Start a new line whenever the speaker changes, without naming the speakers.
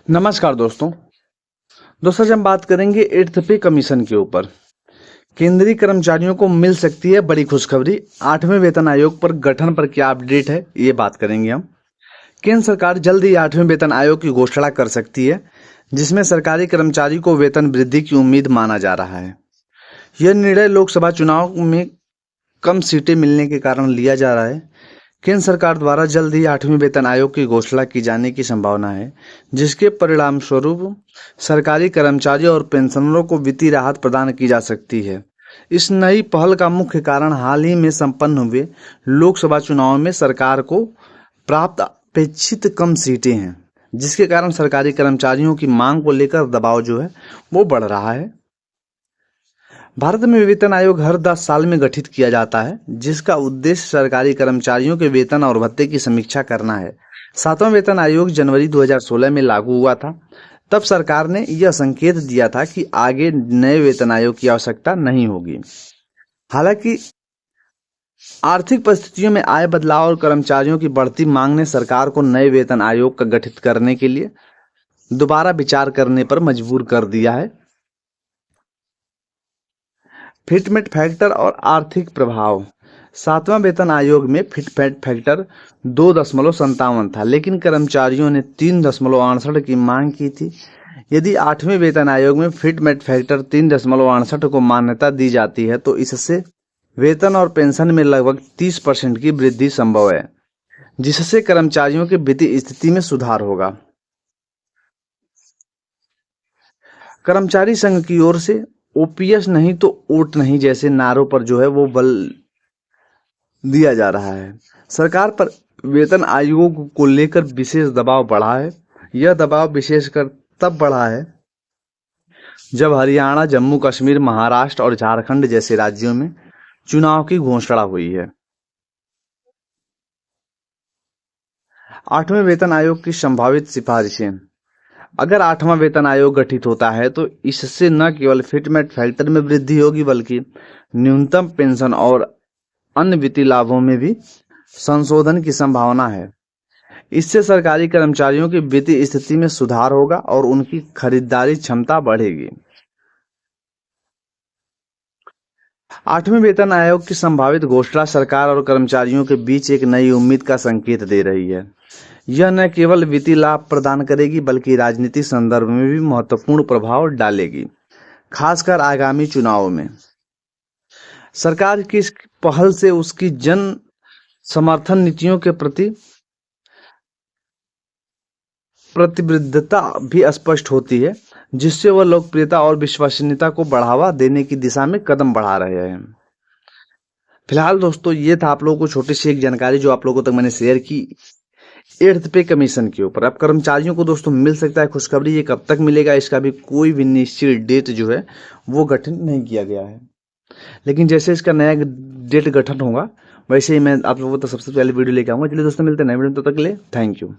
नमस्कार दोस्तों। आज हम बात करेंगे 8th पे कमीशन के ऊपर। केंद्रीय कर्मचारियों को मिल सकती है बड़ी खुशखबरी। 8वें वेतन आयोग पर गठन पर क्या अपडेट है, ये बात करेंगे हम। केंद्र सरकार जल्द ही 8वें वेतन आयोग की घोषणा कर सकती है, जिसमें सरकारी कर्मचारी को वेतन वृद्धि की उम्मीद माना जा रहा है। यह निर्णय लोकसभा चुनाव में कम सीटें मिलने के कारण लिया जा रहा है। केंद्र सरकार द्वारा जल्द ही 8वें वेतन आयोग की घोषणा की जाने की संभावना है, जिसके परिणाम स्वरूप सरकारी कर्मचारियों और पेंशनरों को वित्तीय राहत प्रदान की जा सकती है। इस नई पहल का मुख्य कारण हाल ही में संपन्न हुए लोकसभा चुनाव में सरकार को प्राप्त अपेक्षित कम सीटें हैं, जिसके कारण सरकारी कर्मचारियों की मांग को लेकर दबाव जो है वो बढ़ रहा है। भारत में वेतन आयोग हर 10 साल में गठित किया जाता है, जिसका उद्देश्य सरकारी कर्मचारियों के वेतन और भत्ते की समीक्षा करना है। 7वां वेतन आयोग जनवरी 2016 में लागू हुआ था। तब सरकार ने यह संकेत दिया था कि आगे नए वेतन आयोग की आवश्यकता नहीं होगी। हालांकि आर्थिक परिस्थितियों में आए बदलाव और कर्मचारियों की बढ़ती मांग ने सरकार को नए वेतन आयोग का गठित करने के लिए दोबारा विचार करने पर मजबूर कर दिया है। फिटमेट फैक्टर और आर्थिक प्रभाव। 7वां वेतन आयोग में फिटमेट फैक्टर 2.57 था, लेकिन कर्मचारियों ने 3.68 की मांग की थी। यदि 8वें वेतन आयोग में फिटमेट फैक्टर 3.68 को मान्यता दी जाती है, तो इससे वेतन और पेंशन में लगभग 30% की वृद्धि संभव है, जिससे कर्मचारियों की वित्तीय स्थिति में सुधार होगा। कर्मचारी संघ की ओर से ओपीएस नहीं तो वोट नहीं जैसे नारों पर जो है वो बल दिया जा रहा है। सरकार पर वेतन आयोग को लेकर विशेष दबाव बढ़ा है। यह दबाव विशेषकर तब बढ़ा है जब हरियाणा, जम्मू कश्मीर, महाराष्ट्र और झारखंड जैसे राज्यों में चुनाव की घोषणा हुई है। 8वें वेतन आयोग की संभावित सिफारिशें। अगर 8वां वेतन आयोग गठित होता है तो इससे न केवल फिटमेट फैक्टर में वृद्धि होगी, बल्कि न्यूनतम पेंशन और अन्य वित्तीय लाभों में भी संशोधन की संभावना है। इससे सरकारी कर्मचारियों की वित्तीय स्थिति में सुधार होगा और उनकी खरीदारी क्षमता बढ़ेगी। 8वें वेतन आयोग की संभावित घोषणा सरकार और कर्मचारियों के बीच एक नई उम्मीद का संकेत दे रही है। यह न केवल वित्तीय लाभ प्रदान करेगी, बल्कि राजनीतिक संदर्भ में भी महत्वपूर्ण प्रभाव डालेगी, खासकर आगामी चुनाव में। सरकार की इस पहल से उसकी जन समर्थन नीतियों के प्रति प्रतिबद्धता भी स्पष्ट होती है, जिससे वह लोकप्रियता और विश्वसनीयता को बढ़ावा देने की दिशा में कदम बढ़ा रहे हैं। फिलहाल दोस्तों, ये था आप लोगों को छोटी सी एक जानकारी जो आप लोगों तक मैंने शेयर की 8th पे कमीशन के ऊपर। अब कर्मचारियों को दोस्तों मिल सकता है खुशखबरी। ये कब तक मिलेगा, इसका भी कोई भी निश्चित डेट जो है वो गठन नहीं किया गया है, लेकिन जैसे इसका नया डेट गठन होगा वैसे ही मैं आप लोगों को तो सबसे पहले वीडियो लेके आऊंगा। चलिए दोस्तों, मिलते हैं नए वीडियो में, तब तक के लिए थैंक यू।